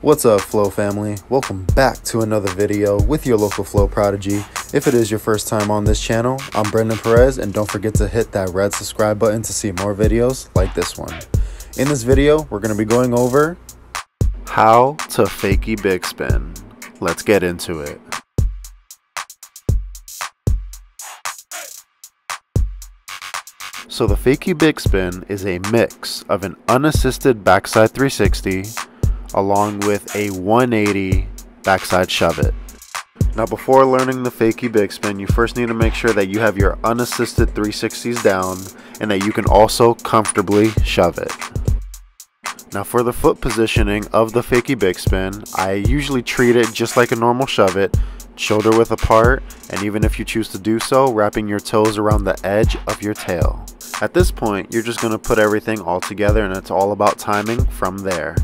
What's up, Flow family? Welcome back to another video with your local Flow Prodigy. If it is your first time on this channel, I'm Brendan Perez, and don't forget to hit that red subscribe button to see more videos like this one. In this video, we're going to be going over how to Fakie Bigspin. Let's get into it. So the Fakie Bigspin is a mix of an unassisted backside 360 along with a 180 backside shove it. Now before learning the Fakie Bigspin, you first need to make sure that you have your unassisted 360s down and that you can also comfortably shove it. Now for the foot positioning of the Fakie Bigspin, I usually treat it just like a normal shove it, shoulder width apart, and even if you choose to do so, wrapping your toes around the edge of your tail. At this point, you're just going to put everything all together, and it's all about timing from there.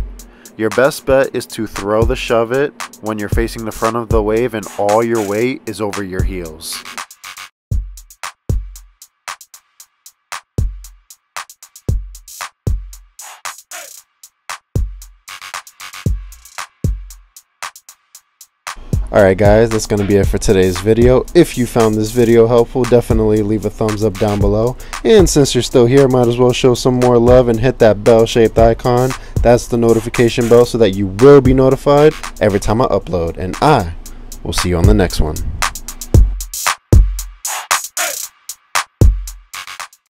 Your best bet is to throw the shove it when you're facing the front of the wave and all your weight is over your heels. Alright guys, that's going to be it for today's video. If you found this video helpful, definitely leave a thumbs up down below. And since you're still here, might as well show some more love and hit that bell-shaped icon. That's the notification bell so that you will be notified every time I upload. And I will see you on the next one.